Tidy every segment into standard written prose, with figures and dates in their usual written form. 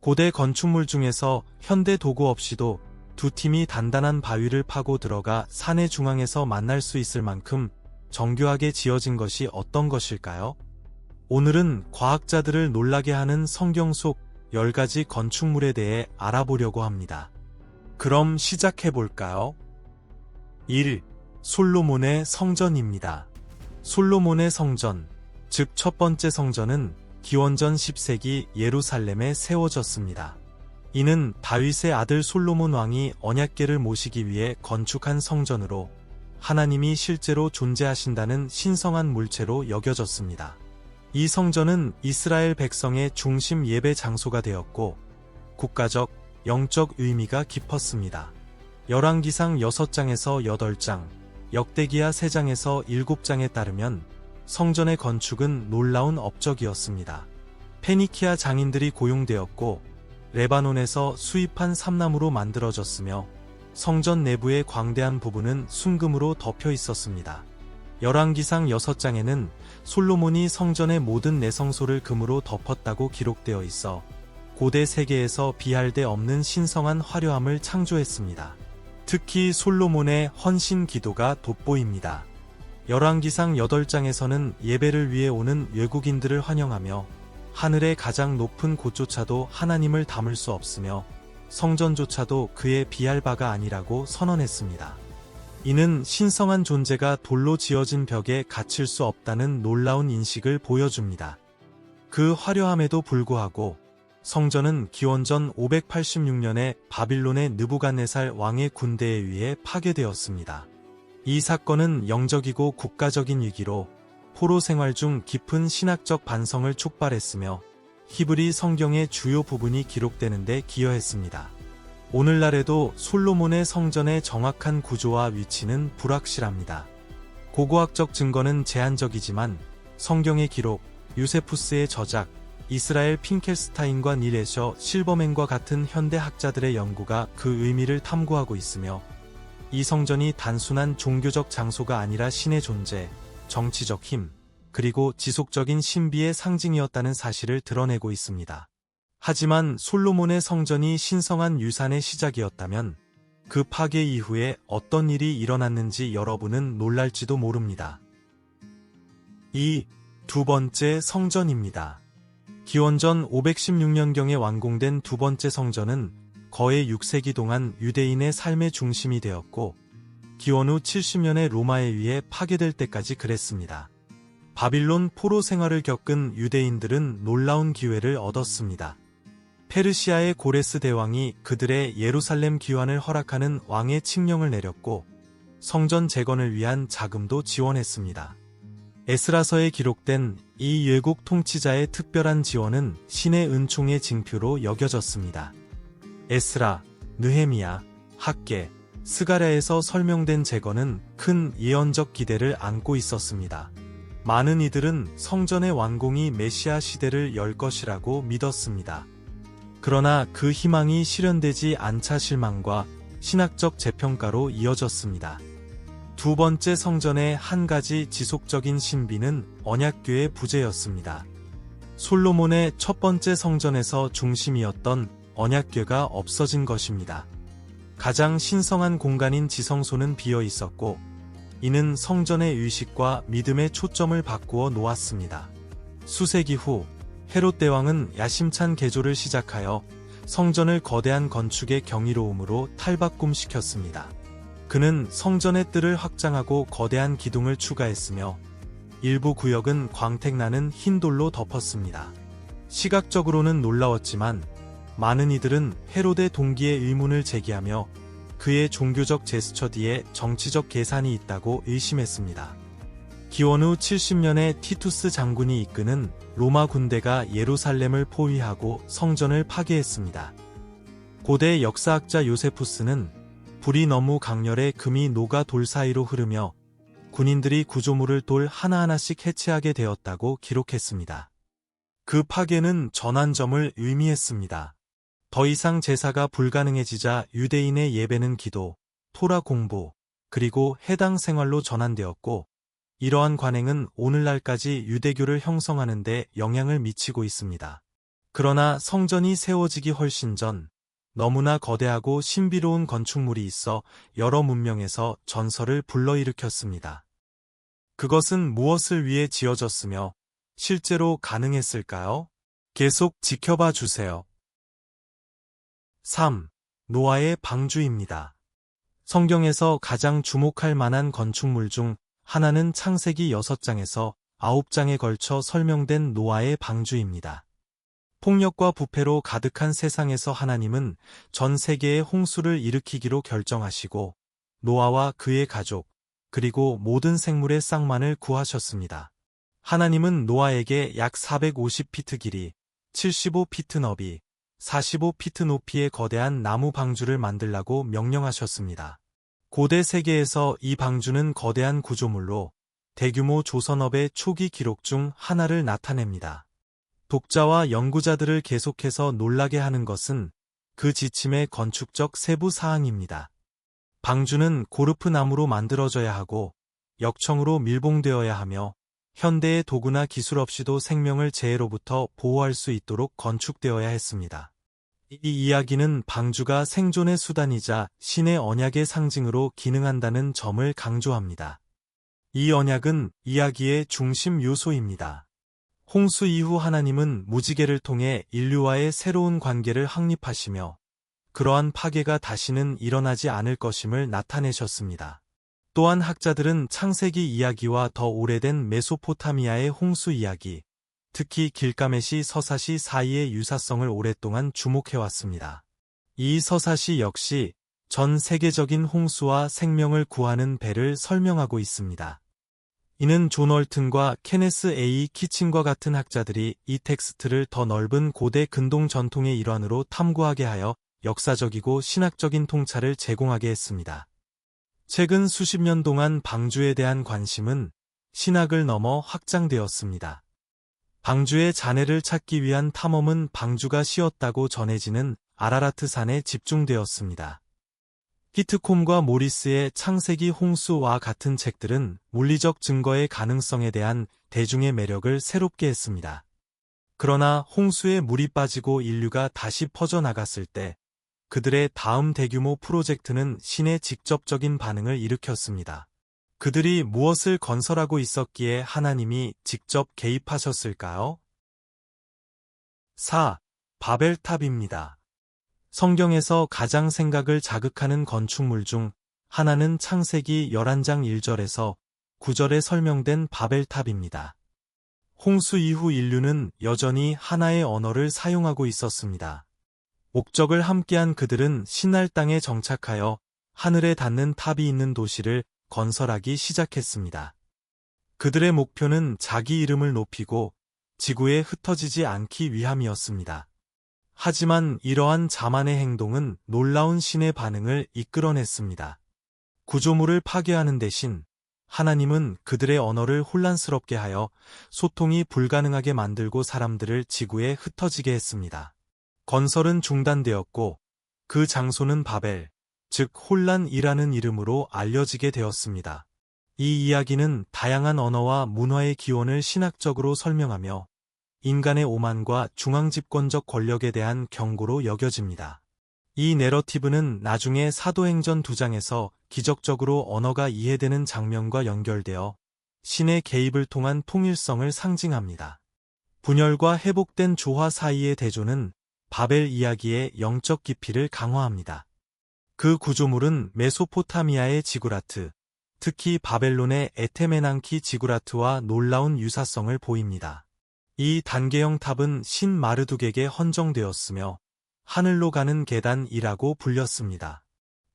고대 건축물 중에서 현대 도구 없이도 두 팀이 단단한 바위를 파고 들어가 산의 중앙에서 만날 수 있을 만큼 정교하게 지어진 것이 어떤 것일까요? 오늘은 과학자들을 놀라게 하는 성경 속 10가지 건축물에 대해 알아보려고 합니다. 그럼 시작해볼까요? 1. 솔로몬의 성전입니다. 솔로몬의 성전, 즉 첫 번째 성전은 기원전 10세기 예루살렘에 세워졌습니다. 이는 다윗의 아들 솔로몬 왕이 언약궤를 모시기 위해 건축한 성전으로 하나님이 실제로 존재하신다는 신성한 물체로 여겨졌습니다. 이 성전은 이스라엘 백성의 중심 예배 장소가 되었고 국가적, 영적 의미가 깊었습니다. 열왕기상 6장에서 8장, 역대기하 3장에서 7장에 따르면 성전의 건축은 놀라운 업적이었습니다. 페니키아 장인들이 고용되었고 레바논에서 수입한 삼나무로 만들어졌으며 성전 내부의 광대한 부분은 순금으로 덮여 있었습니다. 열왕기상 6장에는 솔로몬이 성전의 모든 내성소를 금으로 덮었다고 기록되어 있어 고대 세계에서 비할 데 없는 신성한 화려함을 창조했습니다. 특히 솔로몬의 헌신 기도가 돋보입니다. 열왕기상 8장에서는 예배를 위해 오는 외국인들을 환영하며 하늘의 가장 높은 곳조차도 하나님을 담을 수 없으며 성전조차도 그의 비할 바가 아니라고 선언했습니다. 이는 신성한 존재가 돌로 지어진 벽에 갇힐 수 없다는 놀라운 인식을 보여줍니다. 그 화려함에도 불구하고 성전은 기원전 586년에 바빌론의 느부갓네살 왕의 군대에 의해 파괴되었습니다. 이 사건은 영적이고 국가적인 위기로 포로 생활 중 깊은 신학적 반성을 촉발했으며 히브리 성경의 주요 부분이 기록되는 데 기여했습니다. 오늘날에도 솔로몬의 성전의 정확한 구조와 위치는 불확실합니다. 고고학적 증거는 제한적이지만 성경의 기록, 유세푸스의 저작, 이스라엘 핑켈스타인과 닐 애셔 실버맨과 같은 현대 학자들의 연구가 그 의미를 탐구하고 있으며 이 성전이 단순한 종교적 장소가 아니라 신의 존재, 정치적 힘, 그리고 지속적인 신비의 상징이었다는 사실을 드러내고 있습니다. 하지만 솔로몬의 성전이 신성한 유산의 시작이었다면 그 파괴 이후에 어떤 일이 일어났는지 여러분은 놀랄지도 모릅니다. 2. 두 번째 성전입니다. 기원전 516년경에 완공된 두 번째 성전은 거의 6세기 동안 유대인의 삶의 중심이 되었고 기원 후 70년에 로마에 의해 파괴될 때까지 그랬습니다. 바빌론 포로 생활을 겪은 유대인들은 놀라운 기회를 얻었습니다. 페르시아의 고레스 대왕이 그들의 예루살렘 귀환을 허락하는 왕의 칙령을 내렸고 성전 재건을 위한 자금도 지원했습니다. 에스라서에 기록된 이 외국 통치자의 특별한 지원은 신의 은총의 징표로 여겨졌습니다. 에스라, 느헤미야, 학개, 스가랴에서 설명된 재건은 큰 예언적 기대를 안고 있었습니다. 많은 이들은 성전의 완공이 메시아 시대를 열 것이라고 믿었습니다. 그러나 그 희망이 실현되지 않자 실망과 신학적 재평가로 이어졌습니다. 두 번째 성전의 한 가지 지속적인 신비는 언약궤의 부재였습니다. 솔로몬의 첫 번째 성전에서 중심이었던 언약궤가 없어진 것입니다. 가장 신성한 공간인 지성소는 비어 있었고 이는 성전의 의식과 믿음의 초점을 바꾸어 놓았습니다. 수세기 후 헤롯 대왕은 야심찬 개조를 시작하여 성전을 거대한 건축의 경이로움으로 탈바꿈시켰습니다. 그는 성전의 뜰을 확장하고 거대한 기둥을 추가했으며 일부 구역은 광택나는 흰 돌로 덮었습니다. 시각적으로는 놀라웠지만 많은 이들은 헤롯의 동기에 의문을 제기하며 그의 종교적 제스처 뒤에 정치적 계산이 있다고 의심했습니다. 기원 후 70년에 티투스 장군이 이끄는 로마 군대가 예루살렘을 포위하고 성전을 파괴했습니다. 고대 역사학자 요세푸스는 불이 너무 강렬해 금이 녹아 돌 사이로 흐르며 군인들이 구조물을 돌 하나하나씩 해체하게 되었다고 기록했습니다. 그 파괴는 전환점을 의미했습니다. 더 이상 제사가 불가능해지자 유대인의 예배는 기도, 토라 공부, 그리고 해당 생활로 전환되었고 이러한 관행은 오늘날까지 유대교를 형성하는 데 영향을 미치고 있습니다. 그러나 성전이 세워지기 훨씬 전 너무나 거대하고 신비로운 건축물이 있어 여러 문명에서 전설을 불러일으켰습니다. 그것은 무엇을 위해 지어졌으며 실제로 가능했을까요? 계속 지켜봐 주세요. 3. 노아의 방주입니다. 성경에서 가장 주목할 만한 건축물 중 하나는 창세기 6장에서 9장에 걸쳐 설명된 노아의 방주입니다. 폭력과 부패로 가득한 세상에서 하나님은 전 세계의 홍수를 일으키기로 결정하시고 노아와 그의 가족, 그리고 모든 생물의 쌍만을 구하셨습니다. 하나님은 노아에게 약 450피트 길이, 75피트 너비, 45피트 높이의 거대한 나무 방주를 만들라고 명령하셨습니다. 고대 세계에서 이 방주는 거대한 구조물로 대규모 조선업의 초기 기록 중 하나를 나타냅니다. 독자와 연구자들을 계속해서 놀라게 하는 것은 그 지침의 건축적 세부 사항입니다. 방주는 고르프 나무로 만들어져야 하고 역청으로 밀봉되어야 하며 현대의 도구나 기술 없이도 생명을 재해로부터 보호할 수 있도록 건축되어야 했습니다. 이 이야기는 방주가 생존의 수단이자 신의 언약의 상징으로 기능한다는 점을 강조합니다. 이 언약은 이야기의 중심 요소입니다. 홍수 이후 하나님은 무지개를 통해 인류와의 새로운 관계를 확립하시며 그러한 파괴가 다시는 일어나지 않을 것임을 나타내셨습니다. 또한 학자들은 창세기 이야기와 더 오래된 메소포타미아의 홍수 이야기, 특히 길가메시 서사시 사이의 유사성을 오랫동안 주목해왔습니다. 이 서사시 역시 전 세계적인 홍수와 생명을 구하는 배를 설명하고 있습니다. 이는 존 얼튼과 케네스 A. 키친과 같은 학자들이 이 텍스트를 더 넓은 고대 근동 전통의 일환으로 탐구하게 하여 역사적이고 신학적인 통찰을 제공하게 했습니다. 최근 수십 년 동안 방주에 대한 관심은 신학을 넘어 확장되었습니다. 방주의 잔해를 찾기 위한 탐험은 방주가 씌었다고 전해지는 아라라트 산에 집중되었습니다. 히트콤과 모리스의 창세기 홍수와 같은 책들은 물리적 증거의 가능성에 대한 대중의 매력을 새롭게 했습니다. 그러나 홍수에 물이 빠지고 인류가 다시 퍼져나갔을 때 그들의 다음 대규모 프로젝트는 신의 직접적인 반응을 일으켰습니다. 그들이 무엇을 건설하고 있었기에 하나님이 직접 개입하셨을까요? 4. 바벨탑입니다. 성경에서 가장 생각을 자극하는 건축물 중 하나는 창세기 11장 1절에서 9절에 설명된 바벨탑입니다. 홍수 이후 인류는 여전히 하나의 언어를 사용하고 있었습니다. 목적을 함께한 그들은 신할 땅에 정착하여 하늘에 닿는 탑이 있는 도시를 건설하기 시작했습니다. 그들의 목표는 자기 이름을 높이고 지구에 흩어지지 않기 위함이었습니다. 하지만 이러한 자만의 행동은 놀라운 신의 반응을 이끌어냈습니다. 구조물을 파괴하는 대신 하나님은 그들의 언어를 혼란스럽게 하여 소통이 불가능하게 만들고 사람들을 지구에 흩어지게 했습니다. 건설은 중단되었고 그 장소는 바벨, 즉 혼란이라는 이름으로 알려지게 되었습니다. 이 이야기는 다양한 언어와 문화의 기원을 신학적으로 설명하며 인간의 오만과 중앙집권적 권력에 대한 경고로 여겨집니다. 이 내러티브는 나중에 사도행전 2장에서 기적적으로 언어가 이해되는 장면과 연결되어 신의 개입을 통한 통일성을 상징합니다. 분열과 회복된 조화 사이의 대조는 바벨 이야기의 영적 깊이를 강화합니다. 그 구조물은 메소포타미아의 지구라트, 특히 바벨론의 에테메난키 지구라트와 놀라운 유사성을 보입니다. 이 단계형 탑은 신 마르둑에게 헌정되었으며 하늘로 가는 계단이라고 불렸습니다.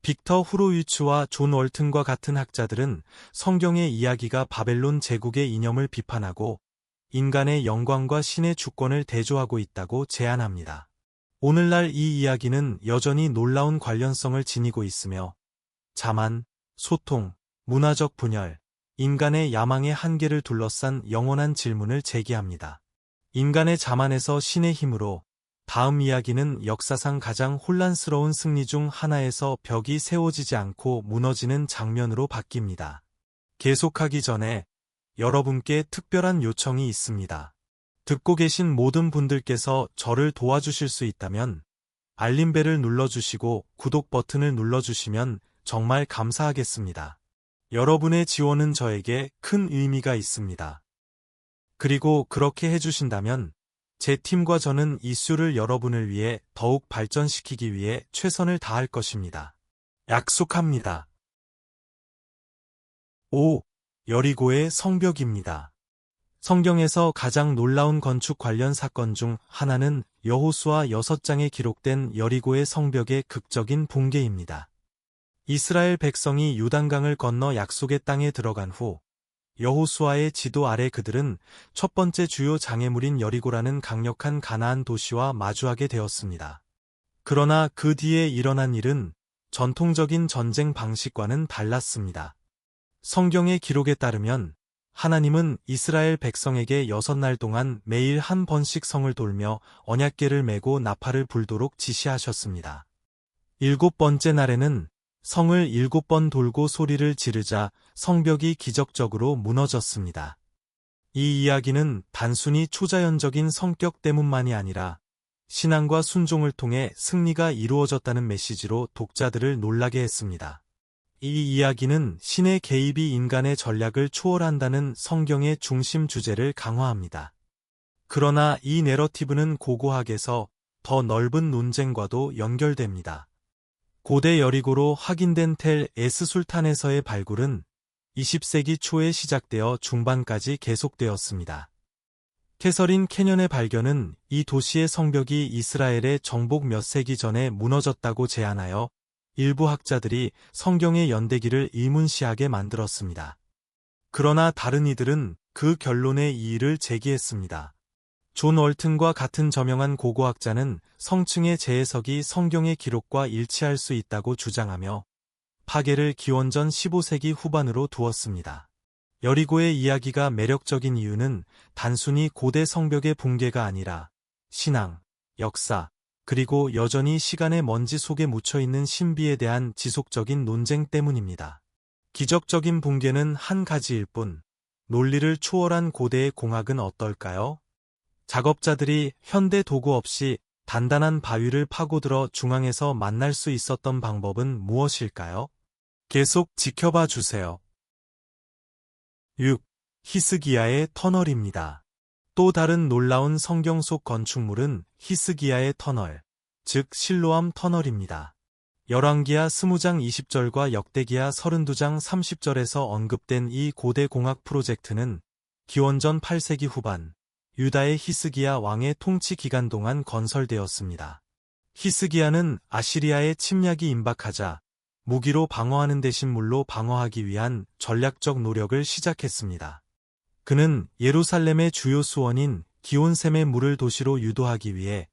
빅터 후로위츠와 존 월튼과 같은 학자들은 성경의 이야기가 바벨론 제국의 이념을 비판하고 인간의 영광과 신의 주권을 대조하고 있다고 제안합니다. 오늘날 이 이야기는 여전히 놀라운 관련성을 지니고 있으며 자만, 소통, 문화적 분열, 인간의 야망의 한계를 둘러싼 영원한 질문을 제기합니다. 인간의 자만에서 신의 힘으로 다음 이야기는 역사상 가장 혼란스러운 승리 중 하나에서 벽이 세워지지 않고 무너지는 장면으로 바뀝니다. 계속하기 전에 여러분께 특별한 요청이 있습니다. 듣고 계신 모든 분들께서 저를 도와주실 수 있다면 알림벨을 눌러주시고 구독 버튼을 눌러주시면 정말 감사하겠습니다. 여러분의 지원은 저에게 큰 의미가 있습니다. 그리고 그렇게 해주신다면 제 팀과 저는 이슈를 여러분을 위해 더욱 발전시키기 위해 최선을 다할 것입니다. 약속합니다. 5. 여리고의 성벽입니다. 성경에서 가장 놀라운 건축 관련 사건 중 하나는 여호수아 6장에 기록된 여리고의 성벽의 극적인 붕괴입니다. 이스라엘 백성이 요단강을 건너 약속의 땅에 들어간 후 여호수아의 지도 아래 그들은 첫 번째 주요 장애물인 여리고라는 강력한 가나안 도시와 마주하게 되었습니다. 그러나 그 뒤에 일어난 일은 전통적인 전쟁 방식과는 달랐습니다. 성경의 기록에 따르면 하나님은 이스라엘 백성에게 6날 동안 매일 한 번씩 성을 돌며 언약궤를 메고 나팔을 불도록 지시하셨습니다. 7번째 날에는 성을 7번 돌고 소리를 지르자 성벽이 기적적으로 무너졌습니다. 이 이야기는 단순히 초자연적인 성격 때문만이 아니라 신앙과 순종을 통해 승리가 이루어졌다는 메시지로 독자들을 놀라게 했습니다. 이 이야기는 신의 개입이 인간의 전략을 초월한다는 성경의 중심 주제를 강화합니다. 그러나 이 내러티브는 고고학에서 더 넓은 논쟁과도 연결됩니다. 고대 여리고로 확인된 텔 에스술탄에서의 발굴은 20세기 초에 시작되어 중반까지 계속되었습니다. 캐서린 캐년의 발견은 이 도시의 성벽이 이스라엘의 정복 몇 세기 전에 무너졌다고 제안하여 일부 학자들이 성경의 연대기를 의문시하게 만들었습니다. 그러나 다른 이들은 그 결론에 이의를 제기했습니다. 존 월튼과 같은 저명한 고고학자는 성층의 재해석이 성경의 기록과 일치할 수 있다고 주장하며 파괴를 기원전 15세기 후반으로 두었습니다. 여리고의 이야기가 매력적인 이유는 단순히 고대 성벽의 붕괴가 아니라 신앙, 역사, 그리고 여전히 시간의 먼지 속에 묻혀있는 신비에 대한 지속적인 논쟁 때문입니다. 기적적인 붕괴는 한 가지일 뿐, 논리를 초월한 고대의 공학은 어떨까요? 작업자들이 현대 도구 없이 단단한 바위를 파고들어 중앙에서 만날 수 있었던 방법은 무엇일까요? 계속 지켜봐 주세요. 6. 히스기야의 터널입니다. 또 다른 놀라운 성경 속 건축물은 히스기야의 터널, 즉 실로암 터널입니다. 열왕기하 20장 20절과 역대기하 32장 30절에서 언급된 이 고대 공학 프로젝트는 기원전 8세기 후반 유다의 히스기야 왕의 통치 기간 동안 건설되었습니다. 히스기야는 아시리아의 침략이 임박하자 무기로 방어하는 대신 물로 방어하기 위한 전략적 노력을 시작했습니다. 그는 예루살렘의 주요 수원인 기온샘의 물을 도시로 유도하기 위해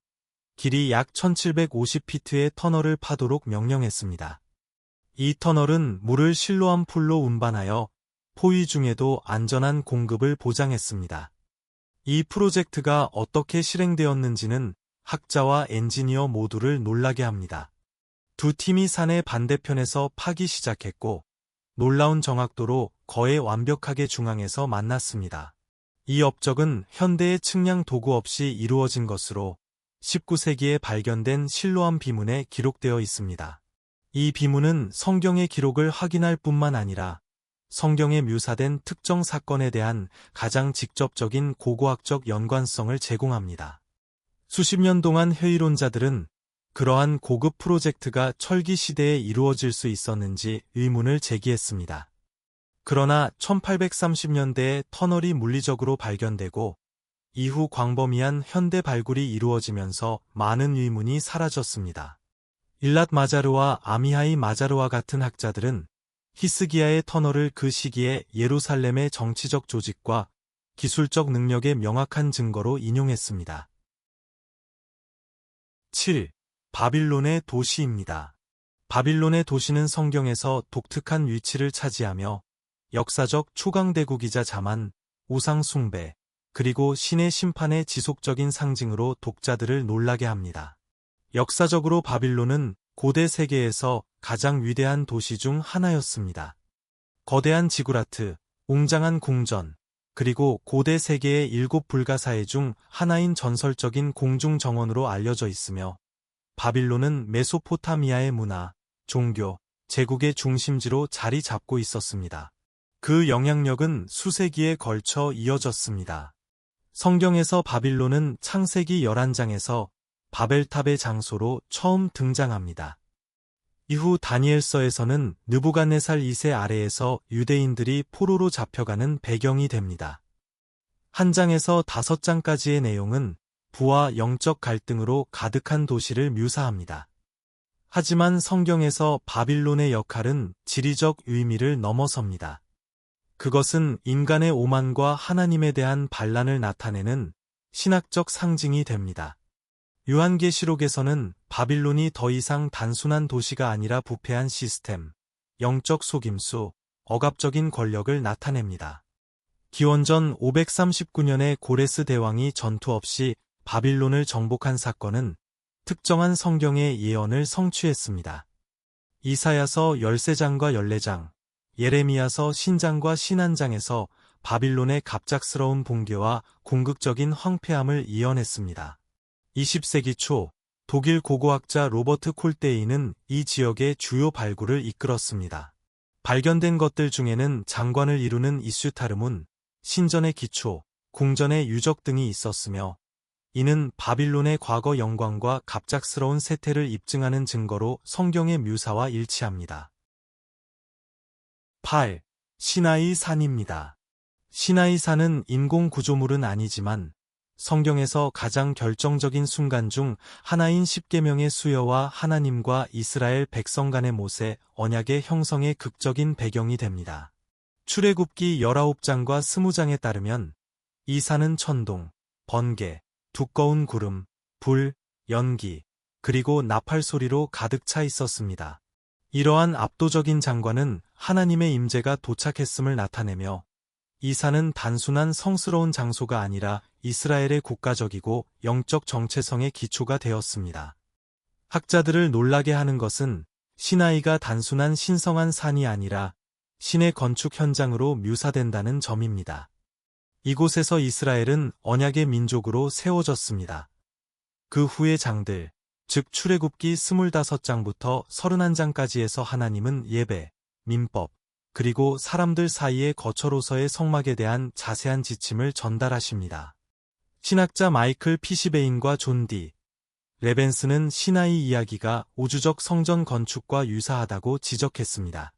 길이 약 1750피트의 터널을 파도록 명령했습니다. 이 터널은 물을 실로암 풀로 운반하여 포위 중에도 안전한 공급을 보장했습니다. 이 프로젝트가 어떻게 실행되었는지는 학자와 엔지니어 모두를 놀라게 합니다. 두 팀이 산의 반대편에서 파기 시작했고 놀라운 정확도로 거의 완벽하게 중앙에서 만났습니다. 이 업적은 현대의 측량 도구 없이 이루어진 것으로 19세기에 발견된 실로암 비문에 기록되어 있습니다. 이 비문은 성경의 기록을 확인할 뿐만 아니라 성경에 묘사된 특정 사건에 대한 가장 직접적인 고고학적 연관성을 제공합니다. 수십 년 동안 회의론자들은 그러한 고급 프로젝트가 철기 시대에 이루어질 수 있었는지 의문을 제기했습니다. 그러나 1830년대에 터널이 물리적으로 발견되고 이후 광범위한 현대 발굴이 이루어지면서 많은 의문이 사라졌습니다. 일랏 마자르와 아미하이 마자르와 같은 학자들은 히스기야의 터널을 그 시기에 예루살렘의 정치적 조직과 기술적 능력의 명확한 증거로 인용했습니다. 7. 바빌론의 도시입니다. 바빌론의 도시는 성경에서 독특한 위치를 차지하며 역사적 초강대국이자 자만, 우상 숭배, 그리고 신의 심판의 지속적인 상징으로 독자들을 놀라게 합니다. 역사적으로 바빌론은 고대 세계에서 가장 위대한 도시 중 하나였습니다. 거대한 지구라트, 웅장한 궁전, 그리고 고대 세계의 7불가사의 중 하나인 전설적인 공중 정원으로 알려져 있으며 바빌론은 메소포타미아의 문화, 종교, 제국의 중심지로 자리 잡고 있었습니다. 그 영향력은 수세기에 걸쳐 이어졌습니다. 성경에서 바빌론은 창세기 11장에서 바벨탑의 장소로 처음 등장합니다. 이후 다니엘서에서는 느부갓네살 2세 아래에서 유대인들이 포로로 잡혀가는 배경이 됩니다. 한 장에서 5장까지의 내용은 부와 영적 갈등으로 가득한 도시를 묘사합니다. 하지만 성경에서 바빌론의 역할은 지리적 의미를 넘어섭니다. 그것은 인간의 오만과 하나님에 대한 반란을 나타내는 신학적 상징이 됩니다. 요한계시록에서는 바빌론이 더 이상 단순한 도시가 아니라 부패한 시스템, 영적 속임수, 억압적인 권력을 나타냅니다. 기원전 539년에 고레스 대왕이 전투 없이 바빌론을 정복한 사건은 특정한 성경의 예언을 성취했습니다. 이사야서 13장과 14장, 예레미야서 신장과 신한장에서 바빌론의 갑작스러운 붕괴와 궁극적인 황폐함을 예언했습니다. 20세기 초 독일 고고학자 로버트 콜테이는 이 지역의 주요 발굴을 이끌었습니다. 발견된 것들 중에는 장관을 이루는 이슈타르문, 신전의 기초, 궁전의 유적 등이 있었으며 이는 바빌론의 과거 영광과 갑작스러운 쇠퇴를 입증하는 증거로 성경의 묘사와 일치합니다. 8. 시나이 산입니다. 시나이 산은 인공 구조물은 아니지만 성경에서 가장 결정적인 순간 중 하나인 십계명의 수여와 하나님과 이스라엘 백성 간의 모세, 언약의 형성의 극적인 배경이 됩니다. 출애굽기 19장과 20장에 따르면 이 산은 천둥, 번개, 두꺼운 구름, 불, 연기, 그리고 나팔 소리로 가득 차 있었습니다. 이러한 압도적인 장관은 하나님의 임재가 도착했음을 나타내며 이 산은 단순한 성스러운 장소가 아니라 이스라엘의 국가적이고 영적 정체성의 기초가 되었습니다. 학자들을 놀라게 하는 것은 시나이가 단순한 신성한 산이 아니라 신의 건축 현장으로 묘사된다는 점입니다. 이곳에서 이스라엘은 언약의 민족으로 세워졌습니다. 그 후의 장들, 즉 출애굽기 25장부터 31장까지에서 하나님은 예배, 민법, 그리고 사람들 사이의 거처로서의 성막에 대한 자세한 지침을 전달하십니다. 신학자 마이클 피시베인과 존 디. 레벤스는 시나이 이야기가 우주적 성전 건축과 유사하다고 지적했습니다.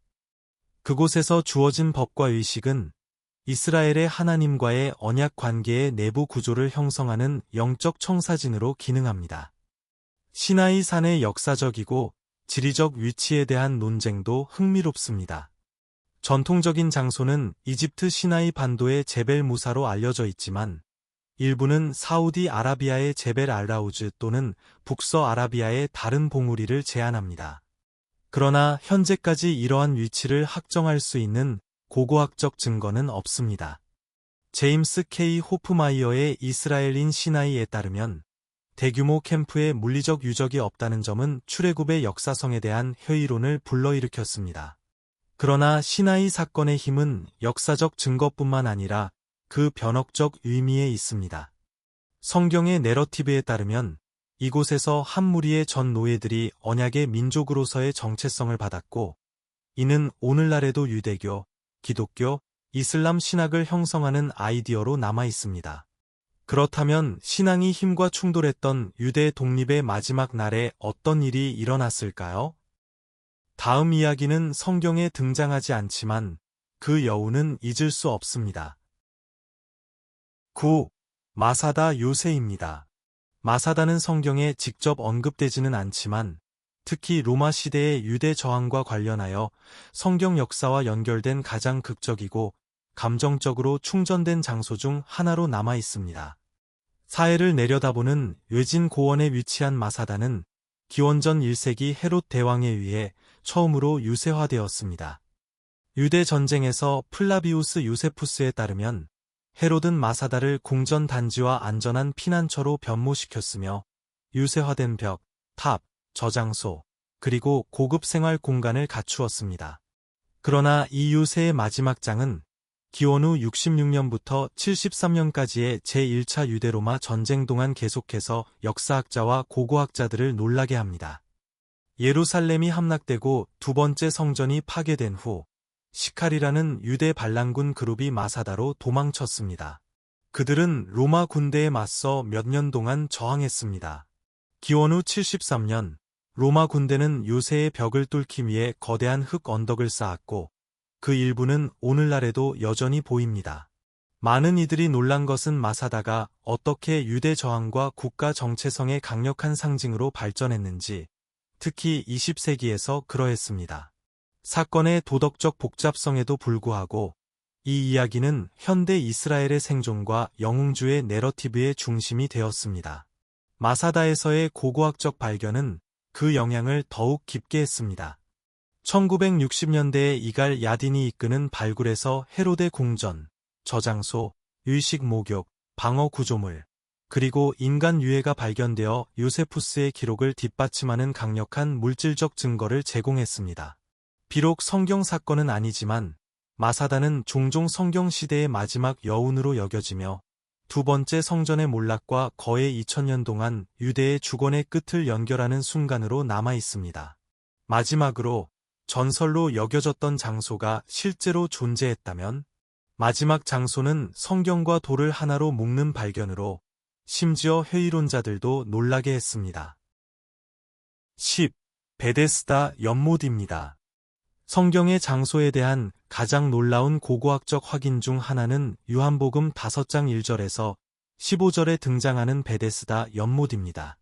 그곳에서 주어진 법과 의식은 이스라엘의 하나님과의 언약 관계의 내부 구조를 형성하는 영적 청사진으로 기능합니다. 시나이 산의 역사적이고 지리적 위치에 대한 논쟁도 흥미롭습니다. 전통적인 장소는 이집트 시나이 반도의 제벨 무사로 알려져 있지만 일부는 사우디아라비아의 제벨 알라우즈 또는 북서아라비아의 다른 봉우리를 제안합니다. 그러나 현재까지 이러한 위치를 확정할 수 있는 고고학적 증거는 없습니다. 제임스 K. 호프마이어의 이스라엘인 시나이에 따르면 대규모 캠프에 물리적 유적이 없다는 점은 출애굽의 역사성에 대한 회의론을 불러일으켰습니다. 그러나 시나이 사건의 힘은 역사적 증거뿐만 아니라 그 변혁적 의미에 있습니다. 성경의 내러티브에 따르면 이곳에서 한 무리의 전 노예들이 언약의 민족으로서의 정체성을 받았고 이는 오늘날에도 유대교, 기독교, 이슬람 신학을 형성하는 아이디어로 남아 있습니다. 그렇다면 신앙이 힘과 충돌했던 유대 독립의 마지막 날에 어떤 일이 일어났을까요? 다음 이야기는 성경에 등장하지 않지만 그 여우는 잊을 수 없습니다. 9. 마사다 요새입니다. 마사다는 성경에 직접 언급되지는 않지만 특히 로마 시대의 유대 저항과 관련하여 성경 역사와 연결된 가장 극적이고 감정적으로 충전된 장소 중 하나로 남아 있습니다. 사해를 내려다보는 외진 고원에 위치한 마사다는 기원전 1세기 헤롯 대왕에 의해 처음으로 유세화되었습니다. 유대 전쟁에서 플라비우스 요세푸스에 따르면 헤롯은 마사다를 궁전 단지와 안전한 피난처로 변모시켰으며 유세화된 벽, 탑, 저장소, 그리고 고급 생활 공간을 갖추었습니다. 그러나 이 유세의 마지막 장은 기원 후 66년부터 73년까지의 제1차 유대로마 전쟁 동안 계속해서 역사학자와 고고학자들을 놀라게 합니다. 예루살렘이 함락되고 두 번째 성전이 파괴된 후 시칼이라는 유대 반란군 그룹이 마사다로 도망쳤습니다. 그들은 로마 군대에 맞서 몇 년 동안 저항했습니다. 기원 후 73년 로마 군대는 요새의 벽을 뚫기 위해 거대한 흙 언덕을 쌓았고 그 일부는 오늘날에도 여전히 보입니다. 많은 이들이 놀란 것은 마사다가 어떻게 유대 저항과 국가 정체성의 강력한 상징으로 발전했는지, 특히 20세기에서 그러했습니다. 사건의 도덕적 복잡성에도 불구하고 이 이야기는 현대 이스라엘의 생존과 영웅주의 내러티브의 중심이 되었습니다. 마사다에서의 고고학적 발견은 그 영향을 더욱 깊게 했습니다. 1960년대에 이갈 야딘이 이끄는 발굴에서 헤로데 궁전, 저장소, 유의식 목욕, 방어 구조물, 그리고 인간 유해가 발견되어 요세푸스의 기록을 뒷받침하는 강력한 물질적 증거를 제공했습니다. 비록 성경 사건은 아니지만 마사다는 종종 성경 시대의 마지막 여운으로 여겨지며 두 번째 성전의 몰락과 거의 2000년 동안 유대의 주권의 끝을 연결하는 순간으로 남아 있습니다. 마지막으로 전설로 여겨졌던 장소가 실제로 존재했다면 마지막 장소는 성경과 돌을 하나로 묶는 발견으로 심지어 회의론자들도 놀라게 했습니다. 10. 베데스다 연못입니다. 성경의 장소에 대한 가장 놀라운 고고학적 확인 중 하나는 요한복음 5장 1절에서 15절에 등장하는 베데스다 연못입니다.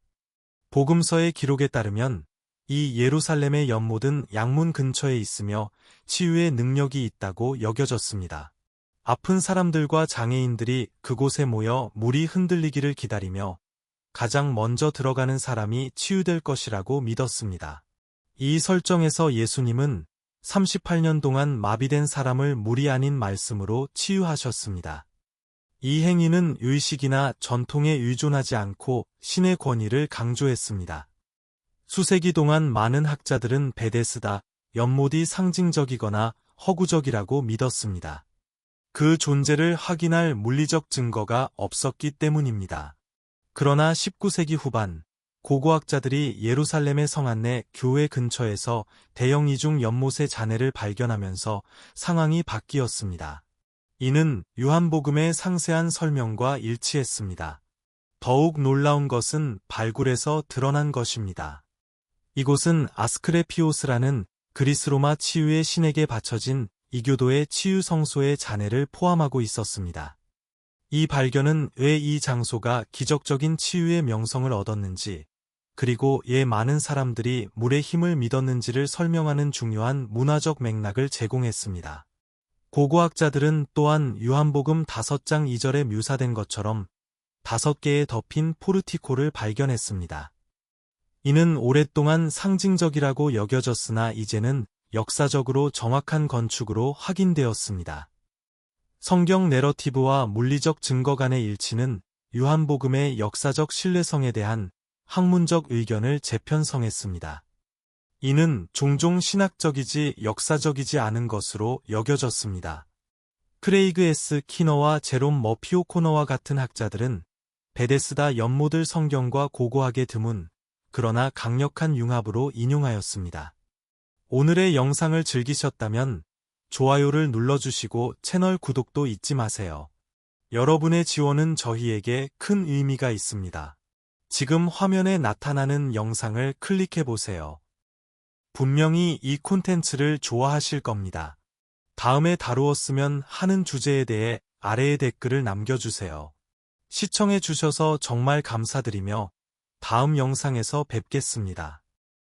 복음서의 기록에 따르면 이 예루살렘의 연못은 양문 근처에 있으며 치유의 능력이 있다고 여겨졌습니다. 아픈 사람들과 장애인들이 그곳에 모여 물이 흔들리기를 기다리며 가장 먼저 들어가는 사람이 치유될 것이라고 믿었습니다. 이 설정에서 예수님은 38년 동안 마비된 사람을 물이 아닌 말씀으로 치유하셨습니다. 이 행위는 의식이나 전통에 의존하지 않고 신의 권위를 강조했습니다. 수세기 동안 많은 학자들은 베데스다 연못이 상징적이거나 허구적이라고 믿었습니다. 그 존재를 확인할 물리적 증거가 없었기 때문입니다. 그러나 19세기 후반 고고학자들이 예루살렘의 성안내 교회 근처에서 대형 이중 연못의 잔해를 발견하면서 상황이 바뀌었습니다. 이는 요한복음의 상세한 설명과 일치했습니다. 더욱 놀라운 것은 발굴에서 드러난 것입니다. 이곳은 아스크레피오스라는 그리스 로마 치유의 신에게 바쳐진 이교도의 치유 성소의 잔해를 포함하고 있었습니다. 이 발견은 왜 이 장소가 기적적인 치유의 명성을 얻었는지, 그리고 왜 많은 사람들이 물의 힘을 믿었는지를 설명하는 중요한 문화적 맥락을 제공했습니다. 고고학자들은 또한 요한복음 5장 2절에 묘사된 것처럼 5개의 덮인 포르티코를 발견했습니다. 이는 오랫동안 상징적이라고 여겨졌으나 이제는 역사적으로 정확한 건축으로 확인되었습니다. 성경 내러티브와 물리적 증거 간의 일치는 요한복음의 역사적 신뢰성에 대한 학문적 의견을 재편성했습니다. 이는 종종 신학적이지 역사적이지 않은 것으로 여겨졌습니다. 크레이그 S. 키너와 제롬 머피 오코너와 같은 학자들은 베데스다 연못을 성경과 고고하게 드문 그러나 강력한 융합으로 인용하였습니다. 오늘의 영상을 즐기셨다면 좋아요를 눌러주시고 채널 구독도 잊지 마세요. 여러분의 지원은 저희에게 큰 의미가 있습니다. 지금 화면에 나타나는 영상을 클릭해보세요. 분명히 이 콘텐츠를 좋아하실 겁니다. 다음에 다루었으면 하는 주제에 대해 아래에 댓글을 남겨주세요. 시청해주셔서 정말 감사드리며 다음 영상에서 뵙겠습니다.